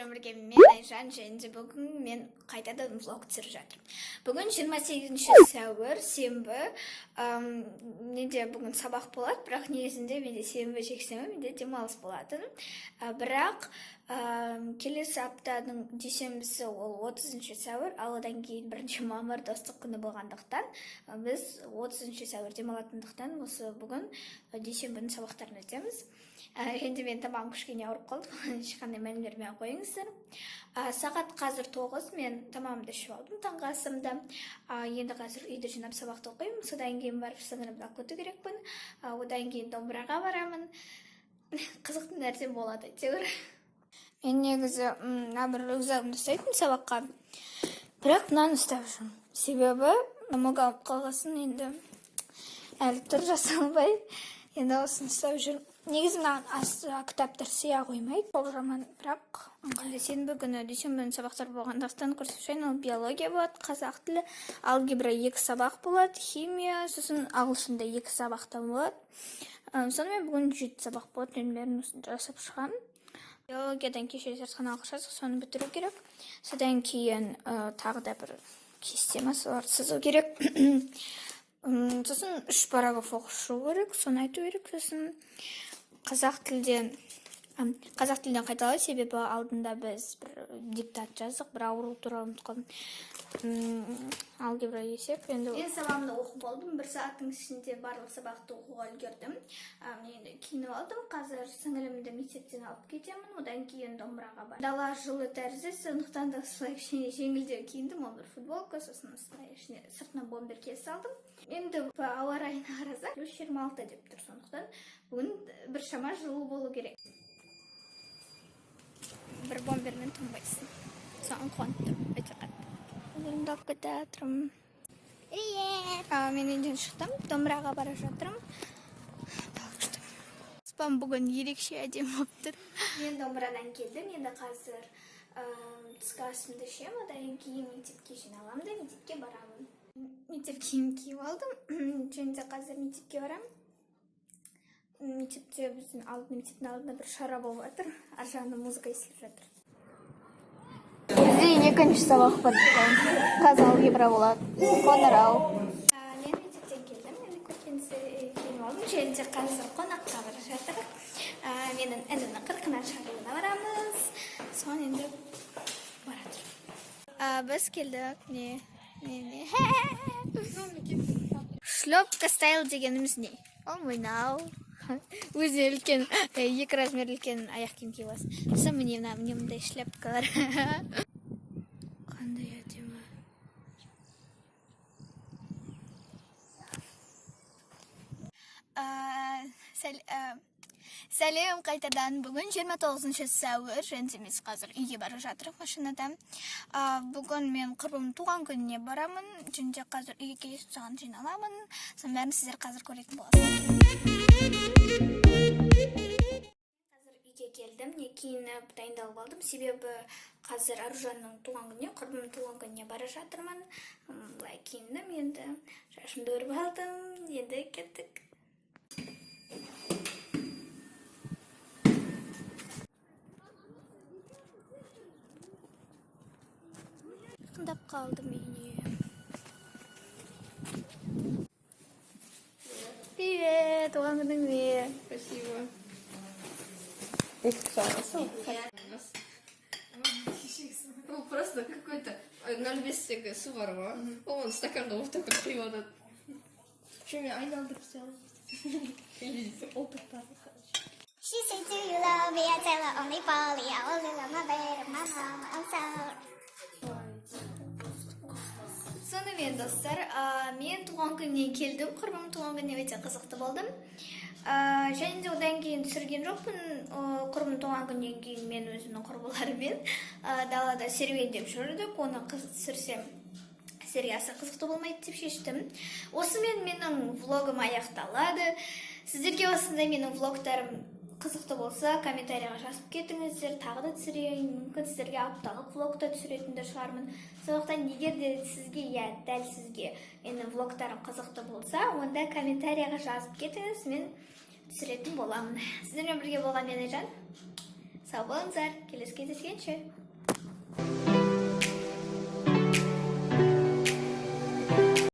сіздермен бірге мен Айжан, және бүгін мен қайтадан влог түсіріп жатырмын. Бүгін 28 сәуір, сенбі. Менде бүгін сабақ болады, бірақ негізінде менде сенбі, жексенбі менде демалыс болатын. Бірақ келесі аптаның дүйсенбісі ол 30 сәуір, ал одан кейін 1 мамыр достық күні болғандықтан біз 30 сәуір демалатындықтан осы бүгін дүйсенбінің сабақтарын өтеміз. Енді мен тамам кішкене ауырып қалдым, ешқандай мән бермей қойыңыздар. Сағат қазір 9, мен тамамды ішіп алдым таңғы асымды. Енді қазір үйді жинап сабақты оқимын, содан кейін барып сіңірімді алып кету керекпін. Одан кейін домбыраға барамын. Қызықты нәрсе болады әйтеуір. Мен негізі бір рюкзагымды ұстайтын сабаққа, бірақ мынаны ұстап жүрмін. Себебі намаға алып қалғасын, енді әлі тұр жасалмай. Енді осыны ұстап жүрмін. Негізі мынаған кітаптар сыя қоймайды, ол жаман, бірақ сенбі күні дүйсенбінің сабақтар болғандықтан көрсетейін, ол биология болады, қазақ тілі, алгебра 2 сабақ болады, химия, сосын ағылшында 2 сабақтан болады. Сонымен бүгін 7 сабақ болады, мен бәрін осыны жасап шығамын. Биологиядан кеше зертханалық жаздық, соны бітіру керек. Содан кейін тағы да бір кесте масалар сызу керек. Сосын 3 параграф оқышу керек, соны айту керек. Сосын қазақ тілден қайталау, себебі алдында біз бір диктат жаздық, бір ауру туралы ұмытып қалдым. Алгебра есеп. Енді сабағымды оқып болдым, 1 сағаттың ішінде барлық сабақты оқуға үлгердім. Енді киініп алдым, қазір сіңілімді мектептен алып кетемін, одан кейін домбыраға бар. Дала жылы тәрізді, сондықтан да солай кішкене жеңілдеу киіндім, ол бір футболка, сосын сыртына бомбер киіп салдым. Енді ауа райына қарасақ, плюс 26 деп тұр, сондықтан бүгін бір шама жылы болу керек. Бір бомбермен тұнбайсың. Соған қуанып тұрмын, өте қатты. Өзімді алып кете жатырмын. Привет! Мен үйден шықтым, домбыраға бара жатырмын. Спам бүгін ерекше әдемі болып тұр. Мен домбырадан келдім, енді қазір түскі асымды ішем, одан кейін мектепке жиналамын да мектепке барамын. Мектеп киім киіп алдым, және де қазір мектепке барамын. Мектептің алдында бір шара болып жатыр, ар жағында музыка естіліп жатыр. Бізде 2-ші сабақ бар, қазір алгебра болады, қоңырау. Мен мектептен келдім, енді көргеніңізді киініп алдым, және де қазір қонаққа бара жатырмыз. Менің інімнің 40-ына шақыруына барамыз, соған енді бара жатырмыз. Біз келдік, шлепка стайл дегеніміз не? Ол мойнау. Өзі үлкен, 2 размер үлкен аяқ киім киіп аласың. Сосын міне мындай шляпкалар. Қандай әдемі. Сәлем қайтадан. Бүгін 29 сәуір, және мен қазір үйге бара жатырмын машинада. Бүгін мен құрбымның туған күніне барамын, және де қазір үйге келіп соған жиналамын. Соның бәрін сіздер қазір көретін боласыздар. Қазір үйге келдім, киініп дайындалып алдым, себебі қазір Аружанның туған күніне, құрбымның туған күніне бара жатырмын. Былай киіндім, енді шашымды өріп алдым, енді кеттік. Жақындап қалдым үйіне. Привет, туған күніңе. Спасибо. Ну, просто какой-то 0,2 су бар ма? Он стаканға вот так құйып алады. Что, мен айналдырып салып? Опыт бар, короче. She said, do you love me? I tell her only Polly. I only love my baby, my mama. I'm sorry. Сонымен достар, мен туған күніне келдім, құрбым туған күніне өте қызықты болдым. Және де одан кейін түсірген жоқпын, құрбым туған күннен кейін мен өзімнің құрбыларымен далада серуендеп жүрдік, оны түсірсем сіздерге аса қызықты болмайды деп шештім. Осымен менің влогым аяқталады. Сіздерге осындай менің влогтарым қызықты болса, комментарияға жазып кетіңіздер, тағы да түсірейін, мүмкін сіздерге апталық влогта түсіретінді шығармын. Сондықтан егер де сізге, дәл сізге менің влогтарым қызықты болса, онда комментарияға жазып кетіңіз, мен түсіретін боламын. Сіздермен бірге болған мен Айжан. сау болыңыздар, келесі кездескенше.